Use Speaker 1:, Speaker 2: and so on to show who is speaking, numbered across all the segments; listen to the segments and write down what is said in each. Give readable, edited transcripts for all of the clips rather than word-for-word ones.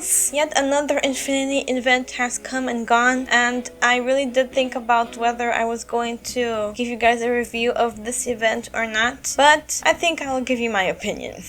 Speaker 1: months, yet another Infinity event has come and gone, and I really did think about whether I was going to give you guys a review of this event or not, but I think I'll give you my opinion.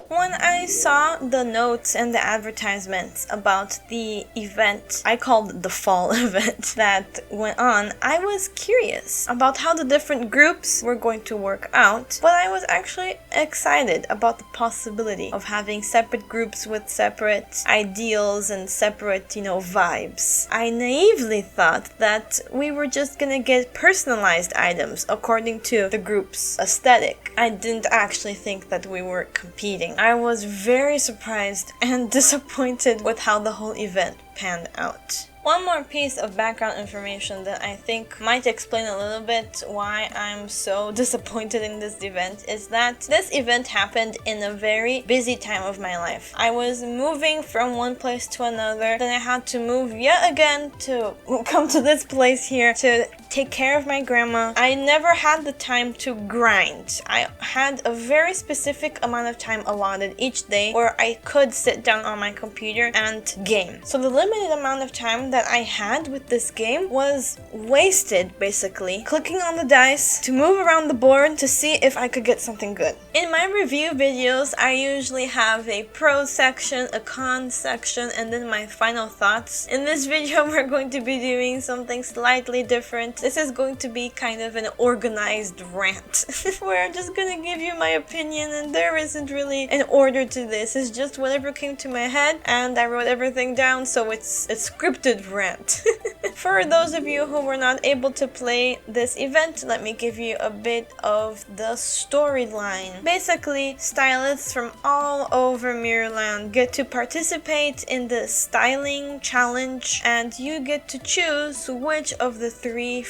Speaker 1: When I saw the notes and the advertisements about the event, I called it the fall event, that went on, I was curious about how the different groups were going to work out, but I was actually excited about the possibility of having separate groups with separate ideals and separate, vibes. I naively thought that we were just gonna get personalized items according to the group's aesthetic. I didn't actually think that we were competing. I was very surprised and disappointed with how the whole event panned out. One more piece of background information that I think might explain a little bit why I'm so disappointed in this event is that this event happened in a very busy time of my life. I was moving from one place to another, then I had to move yet again to come to this place here to take care of my grandma. I never had the time to grind. I had a very specific amount of time allotted each day where I could sit down on my computer and game. So the limited amount of time that I had with this game was wasted, basically, clicking on the dice to move around the board to see if I could get something good. In my review videos, I usually have a pro section, a con section, and then my final thoughts. In this video, we're going to be doing something slightly different. This is going to be kind of an organized rant, where I'm just gonna give you my opinion, and there isn't really an order to this. It's just whatever came to my head, and I wrote everything down, so it's a scripted rant. For those of you who were not able to play this event, let me give you a bit of the storyline. Basically, stylists from all over Mirrorland get to participate in the styling challenge, and you get to choose which of the three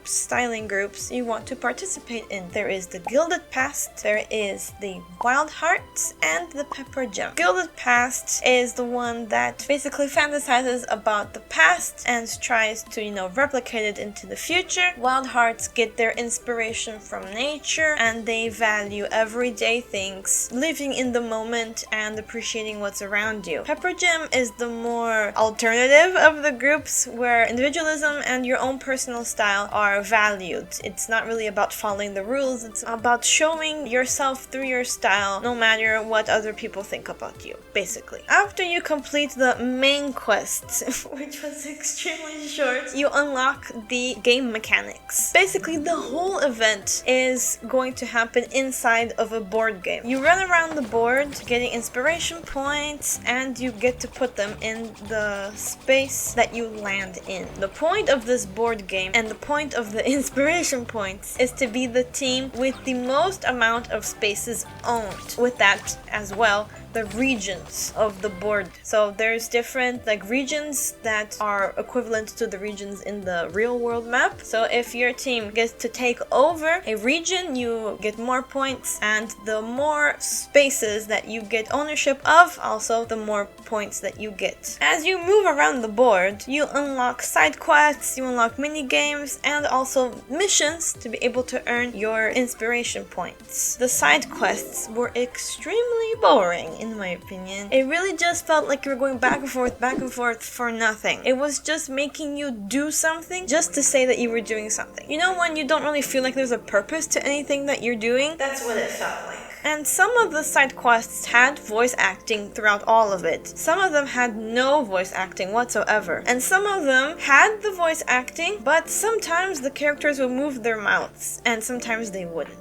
Speaker 1: styling groups you want to participate in. There is the Gilded Past, there is the Wild Hearts, and the Peppergem. Gilded Past is the one that basically fantasizes about the past and tries to, replicate it into the future. Wild Hearts get their inspiration from nature, and they value everyday things, living in the moment and appreciating what's around you. Peppergem is the more alternative of the groups, where individualism and your own personal style are valued. It's not really about following the rules, it's about showing yourself through your style, no matter what other people think about you, basically. After you complete the main quest, which was extremely short, you unlock the game mechanics. Basically, the whole event is going to happen inside of a board game. You run around the board getting inspiration points, and you get to put them in the space that you land in. The point of this board game and the point of the inspiration points is to be the team with the most amount of spaces owned. With that as well, the regions of the board. So there's different regions that are equivalent to the regions in the real world map. So if your team gets to take over a region, you get more points, and the more spaces that you get ownership of, also the more points that you get. As you move around the board, you unlock side quests, you unlock mini games, and also missions to be able to earn your inspiration points. The side quests were extremely boring, in my opinion. It really just felt like you were going back and forth for nothing. It was just making you do something just to say that you were doing something. When you don't really feel like there's a purpose to anything that you're doing? That's what it felt like. And some of the side quests had voice acting throughout all of it. Some of them had no voice acting whatsoever. And some of them had the voice acting, but sometimes the characters would move their mouths, and sometimes they wouldn't.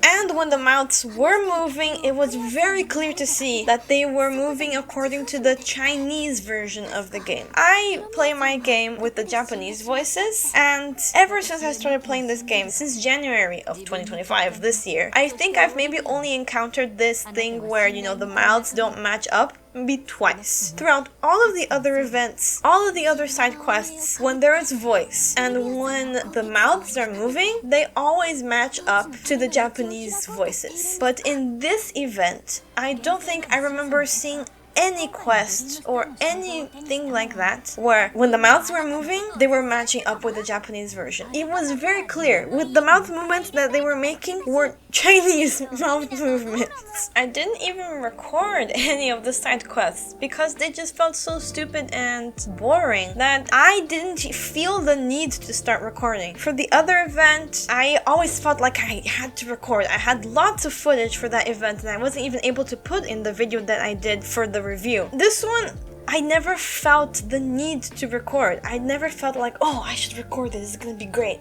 Speaker 1: And when the mouths were moving, it was very clear to see that they were moving according to the Chinese version of the game. I play my game with the Japanese voices, and ever since I started playing this game, since January of 2025, this year, I think I've maybe only encountered this thing where, the mouths don't match up maybe twice. Throughout all of the other events, all of the other side quests, when there is voice and when the mouths are moving, they always match up to the Japanese voices. But in this event, I don't think I remember seeing any quest or anything like that where when the mouths were moving, they were matching up with the Japanese version. It was very clear. With the mouth movements that they were making were Chinese mouth movements. I didn't even record any of the side quests because they just felt so stupid and boring that I didn't feel the need to start recording. For the other event, I always felt like I had to record. I had lots of footage for that event and I wasn't even able to put in the video that I did for the review. This one, I never felt the need to record. I never felt like, oh, I should record this, it's gonna be great.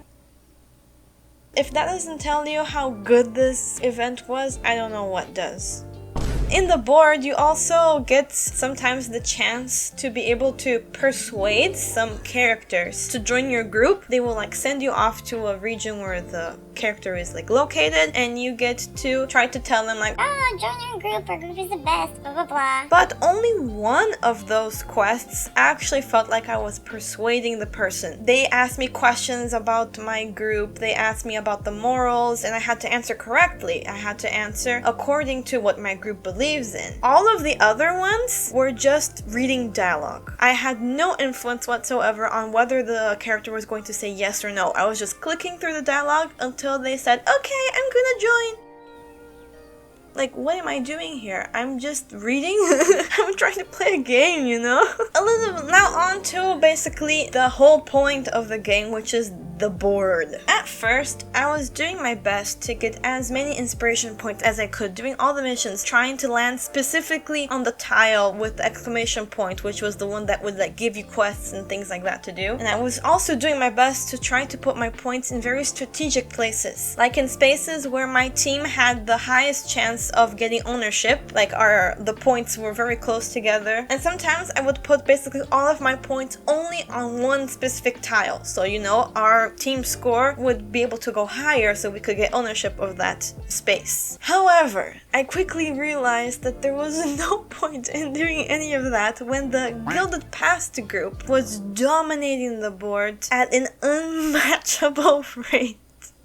Speaker 1: If that doesn't tell you how good this event was, I don't know what does. In the board, you also get sometimes the chance to be able to persuade some characters to join your group. They will like send you off to a region where the character is like located and you get to try to tell them like,
Speaker 2: oh, join your group, our group is the best, blah blah blah.
Speaker 1: But only one of those quests actually felt like I was persuading the person. They asked me questions about my group, they asked me about the morals, and I had to answer correctly. I had to answer according to what my group believes in. All of the other ones were just reading dialogue. I had no influence whatsoever on whether the character was going to say yes or no. I was just clicking through the dialogue until they said, okay, I'm gonna join. Like, what am I doing here? I'm just reading? I'm trying to play a game, you know? A little now on to basically the whole point of the game, which is the board. At first, I was doing my best to get as many inspiration points as I could, doing all the missions, trying to land specifically on the tile with the exclamation point, which was the one that would like give you quests and things like that to do. And I was also doing my best to try to put my points in very strategic places, like in spaces where my team had the highest chance of getting ownership, like the points were very close together. And sometimes I would put basically all of my points only on one specific tile, so you know, our team score would be able to go higher so we could get ownership of that space. However, I quickly realized that there was no point in doing any of that when the Gilded Past group was dominating the board at an unmatchable rate.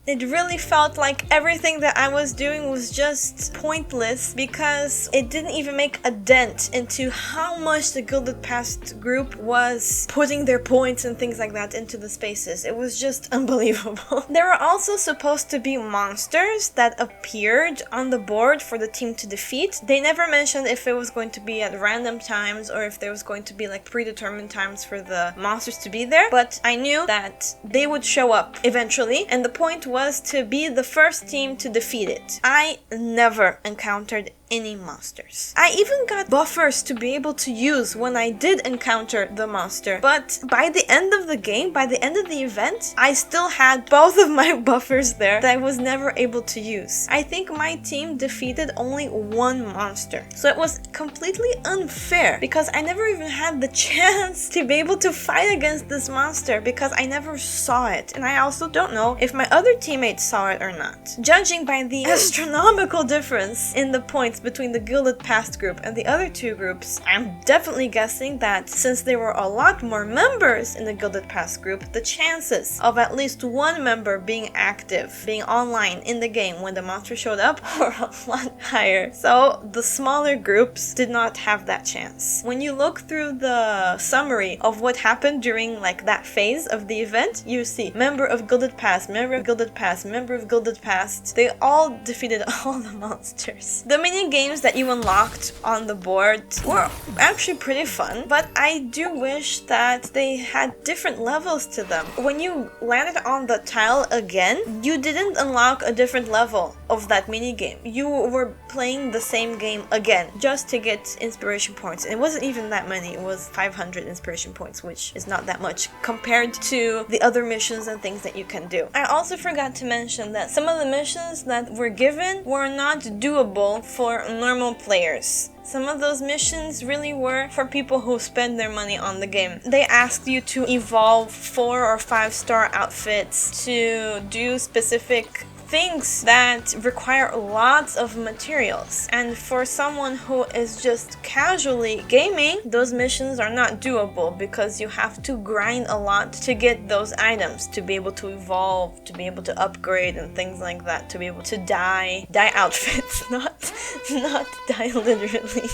Speaker 1: It really felt like everything that I was doing was just pointless because it didn't even make a dent into how much the Gilded Past group was putting their points and things like that into the spaces. It was just unbelievable. There were also supposed to be monsters that appeared on the board for the team to defeat. They never mentioned if it was going to be at random times or if there was going to be like predetermined times for the monsters to be there, but I knew that they would show up eventually, and the point was to be the first team to defeat it. I never encountered any monsters. I even got buffers to be able to use when I did encounter the monster, but by the end of the game, by the end of the event, I still had both of my buffers there that I was never able to use. I think my team defeated only one monster, so it was completely unfair because I never even had the chance to be able to fight against this monster because I never saw it, and I also don't know if my other teammates saw it or not. Judging by the astronomical difference in the points between the Gilded Past group and the other two groups, I'm definitely guessing that since there were a lot more members in the Gilded Past group, the chances of at least one member being active, being online in the game when the monster showed up were a lot higher. So the smaller groups did not have that chance. When you look through the summary of what happened during like that phase of the event, you see member of Gilded Past, member of Gilded Past, member of Gilded Past. They all defeated all the monsters. The mini games that you unlocked on the board were actually pretty fun, but I do wish that they had different levels to them. When you landed on the tile again, you didn't unlock a different level of that mini game. You were playing the same game again just to get inspiration points. It wasn't even that many. It was 500 inspiration points, which is not that much compared to the other missions and things that you can do. I also forgot to mention that some of the missions that were given were not doable for normal players. Some of those missions really were for people who spend their money on the game. They asked you to evolve 4 or 5-star outfits, to do specific things that require lots of materials. And for someone who is just casually gaming, those missions are not doable because you have to grind a lot to get those items, to be able to evolve, to be able to upgrade and things like that, to be able to dye outfits, not dye literally.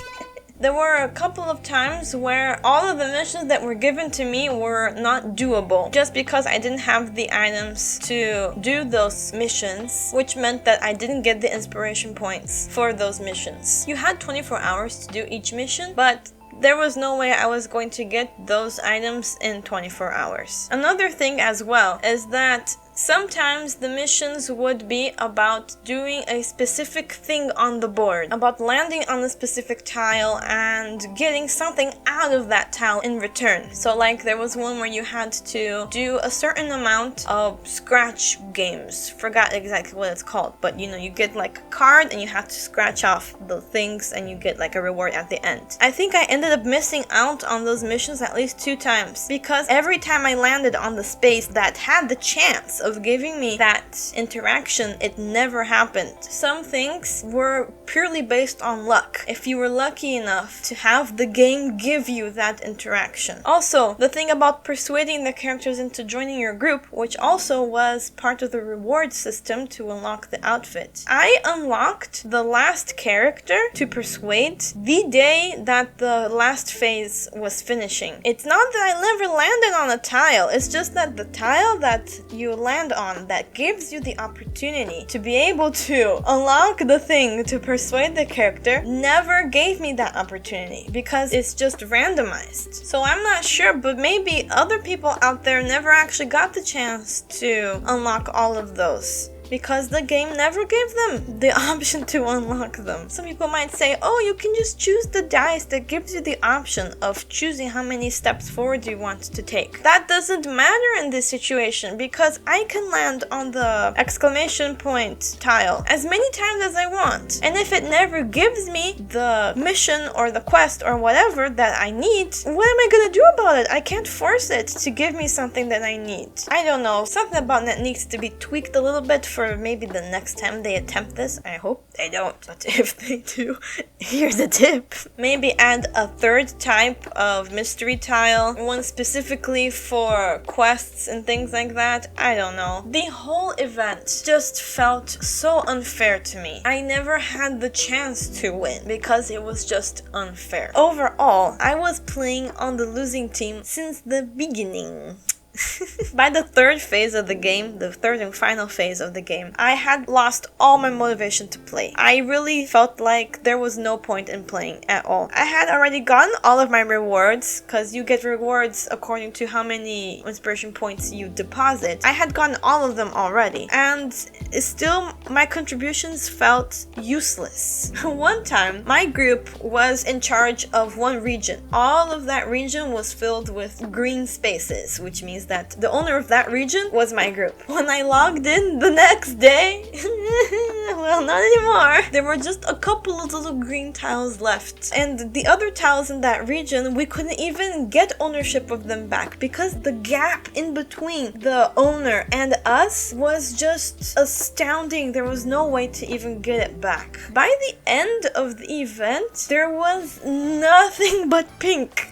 Speaker 1: There were a couple of times where all of the missions that were given to me were not doable just because I didn't have the items to do those missions, which meant that I didn't get the inspiration points for those missions. You had 24 hours to do each mission, but there was no way I was going to get those items in 24 hours. Another thing as well is that sometimes the missions would be about doing a specific thing on the board, about landing on a specific tile and getting something out of that tile in return. So like there was one where you had to do a certain amount of scratch games. Forgot exactly what it's called, but you know, you get like a card and you have to scratch off the things and you get like a reward at the end. I think I ended up missing out on those missions at least 2 times because every time I landed on the space that had the chance of giving me that interaction, it never happened. Some things were purely based on luck, if you were lucky enough to have the game give you that interaction. Also, the thing about persuading the characters into joining your group, which also was part of the reward system to unlock the outfit. I unlocked the last character to persuade the day that the last phase was finishing. It's not that I never landed on a tile, it's just that the tile that you land on that gives you the opportunity to be able to unlock the thing to persuade the character never gave me that opportunity because it's just randomized. So I'm not sure, but maybe other people out there never actually got the chance to unlock all of those, because the game never gave them the option to unlock them. Some people might say, oh, you can just choose the dice that gives you the option of choosing how many steps forward you want to take. That doesn't matter in this situation because I can land on the exclamation point tile as many times as I want. And if it never gives me the mission or the quest or whatever that I need, what am I gonna do about it? I can't force it to give me something that I need. I don't know, something about that needs to be tweaked a little bit for maybe the next time they attempt this. I hope they don't, but if they do, here's a tip. Maybe add a third type of mystery tile, one specifically for quests and things like that. I don't know. The whole event just felt so unfair to me. I never had the chance to win because it was just unfair. Overall, I was playing on the losing team since the beginning. By the third phase of the game, the third and final phase of the game, I had lost all my motivation to play. I really felt like there was no point in playing at all. I had already gotten all of my rewards, because you get rewards according to how many inspiration points you deposit. I had gotten all of them already, and still my contributions felt useless. One time, my group was in charge of one region. All of that region was filled with green spaces, which means that the owner of that region was my group. When I logged in the next day, well, not anymore. There were just a couple of little green tiles left. And the other tiles in that region, we couldn't even get ownership of them back because the gap in between the owner and us was just astounding. There was no way to even get it back. By the end of the event, there was nothing but pink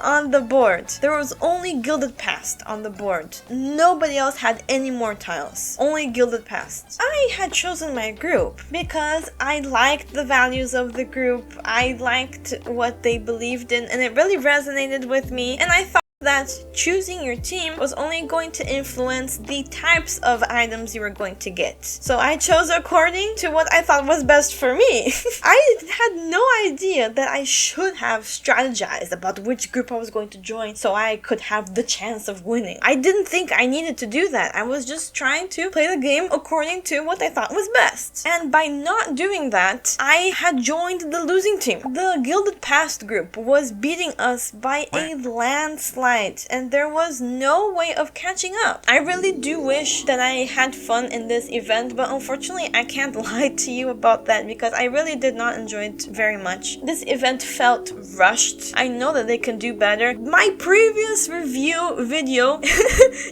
Speaker 1: on the board. There was only Gilded Past on the board. Nobody else had any more tiles. Only Gilded Past. I had chosen my group because I liked the values of the group. I liked what they believed in, and it really resonated with me. And I thought that choosing your team was only going to influence the types of items you were going to get. So I chose according to what I thought was best for me. I had no idea that I should have strategized about which group I was going to join so I could have the chance of winning. I didn't think I needed to do that. I was just trying to play the game according to what I thought was best. And by not doing that, I had joined the losing team. The Gilded Past group was beating us by a landslide, and there was no way of catching up. I really do wish that I had fun in this event, but unfortunately I can't lie to you about that because I really did not enjoy it very much. This event felt rushed. I know that they can do better. My previous review video,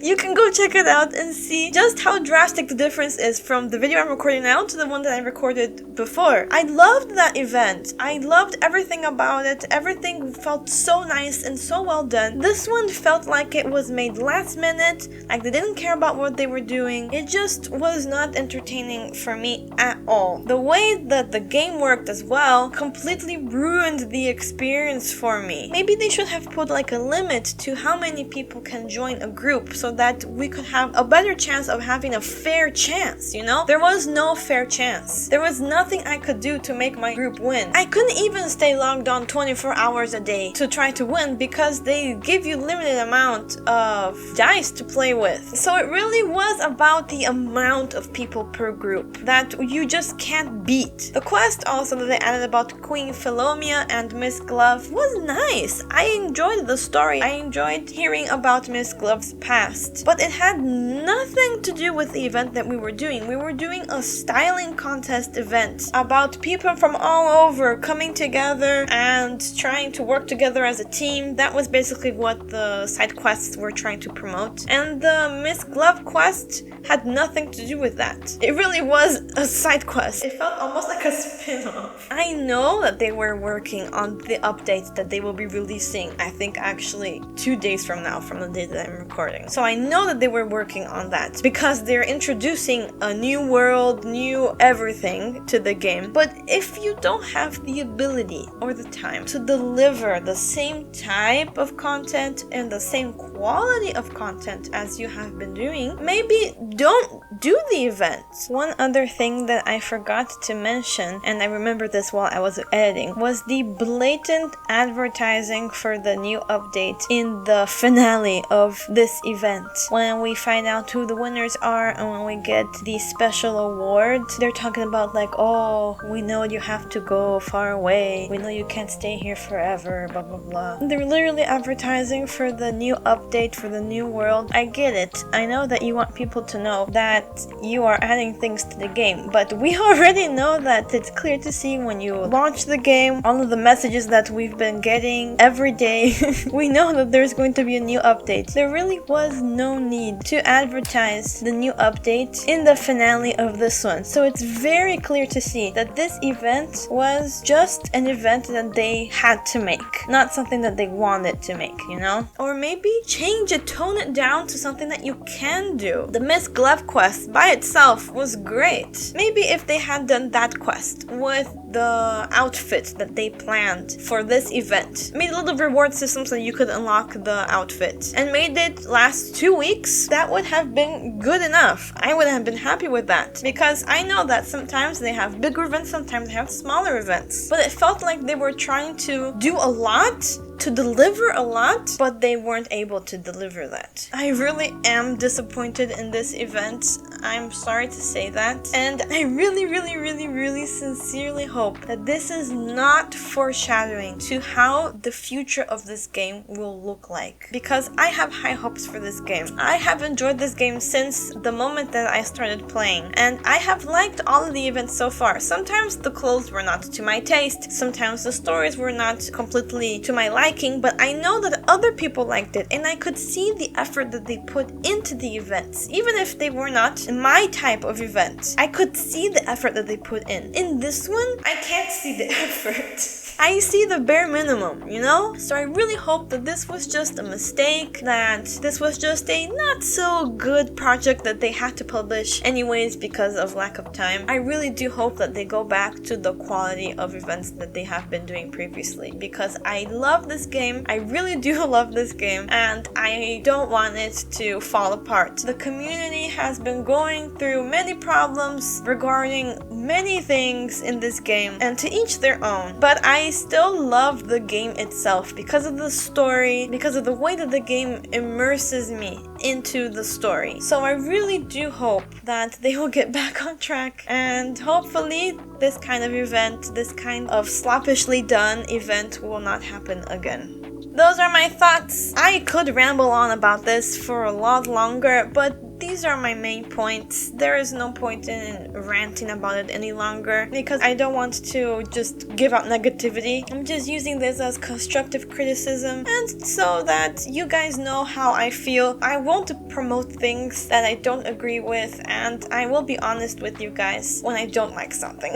Speaker 1: you can go check it out and see just how drastic the difference is from the video I'm recording now to the one that I recorded before. I loved that event. I loved everything about it. Everything felt so nice and so well done. This one felt like it was made last minute, like they didn't care about what they were doing. It just was not entertaining for me at all. The way that the game worked as well completely ruined the experience for me. Maybe they should have put like a limit to how many people can join a group so that we could have a better chance of having a fair chance, you know? There was no fair chance. There was nothing I could do to make my group win. I couldn't even stay logged on 24 hours a day to try to win because they give you limited amount of dice to play with. So it really was about the amount of people per group that you just can't beat. The quest also that they added about Queen Philomia and Miss Glove was nice. I enjoyed the story. I enjoyed hearing about Miss Glove's past. But it had nothing to do with the event that we were doing. We were doing a styling contest event about people from all over coming together and trying to work together as a team. That was basically what the side quests were trying to promote. And the Miss Glove quest had nothing to do with that. It really was a side quest. It felt almost like a spin-off. I know that they were working on the updates that they will be releasing, I think actually 2 days from now, from the day that I'm recording. So I know that they were working on that because they're introducing a new world, new everything to the game. But if you don't have the ability or the time to deliver the same type of content and the same quality of content as you have been doing, maybe don't do the event. One other thing that I forgot to mention, and I remember this while I was editing, was the blatant advertising for the new update in the finale of this event. When we find out who the winners are and when we get the special award, they're talking about like, oh, we know you have to go far away. We know you can't stay here forever, blah, blah, blah. They're literally advertising for the new update, for the new world. I get it. I know that you want people to know that you are adding things to the game, but we already know that it's clear to see when you launch the game, all of the messages that we've been getting every day. We know that there's going to be a new update. There really was no need to advertise the new update in the finale of this one. So it's very clear to see that this event was just an event that they had to make, not something that they wanted to make, you know? Or maybe change it, tone it down to something that you can do. The Miss Glove quest by itself was great. Maybe if they had done that quest with the outfit that they planned for this event, made a little reward system so you could unlock the outfit, and made it last 2 weeks, that would have been good enough. I would have been happy with that, because I know that sometimes they have bigger events, sometimes they have smaller events, but it felt like they were trying to do a lot, to deliver a lot, but they weren't able to deliver that. I really am disappointed in this event. I'm sorry to say that. And I really sincerely hope that this is not foreshadowing to how the future of this game will look like. Because I have high hopes for this game. I have enjoyed this game since the moment that I started playing. And I have liked all of the events so far. Sometimes the clothes were not to my taste. Sometimes the stories were not completely to my liking. But I know that other people liked it, and I could see the effort that they put into the events. Even if they were not my type of event, I could see the effort that they put in. In this one, I can't see the effort. I see the bare minimum, you know? So I really hope that this was just a mistake, that this was just a not so good project that they had to publish anyways because of lack of time. I really do hope that they go back to the quality of events that they have been doing previously, because I love this game. I really do love this game, and I don't want it to fall apart. The community has been going through many problems regarding many things in this game, and to each their own. But I still love the game itself because of the story, because of the way that the game immerses me into the story. So I really do hope that they will get back on track, and hopefully this kind of event, this kind of sloppishly done event will not happen again. Those are my thoughts. I could ramble on about this for a lot longer, but these are my main points. There is no point in ranting about it any longer because I don't want to just give out negativity. I'm just using this as constructive criticism and so that you guys know how I feel. I won't promote things that I don't agree with, and I will be honest with you guys when I don't like something.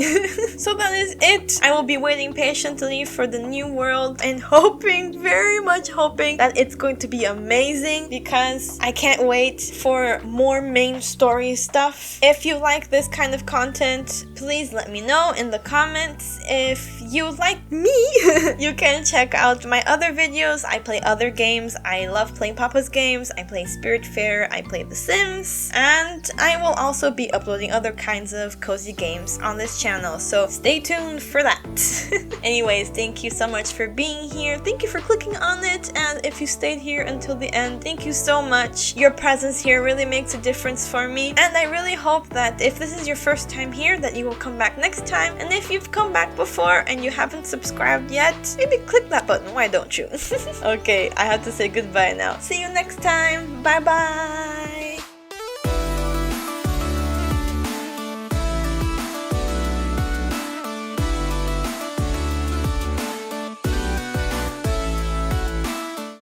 Speaker 1: So that is it. I will be waiting patiently for the new world and hoping, very much hoping, that it's going to be amazing because I can't wait for more main story stuff. If you like this kind of content, please let me know in the comments. If you like me, you can check out my other videos. I play other games. I love playing Papa's games. I play Spiritfarer. I play The Sims. And I will also be uploading other kinds of cozy games on this channel, so stay tuned for that. Anyways, thank you so much for being here. Thank you for clicking on it, and if you stayed here until the end, thank you so much. Your presence here really makes a difference for me, and I really hope that if this is your first time here, that you will come back next time, and if you've come back before and you haven't subscribed yet, maybe click that button, why don't you? Okay, I have to say goodbye now. See you next time. Bye bye.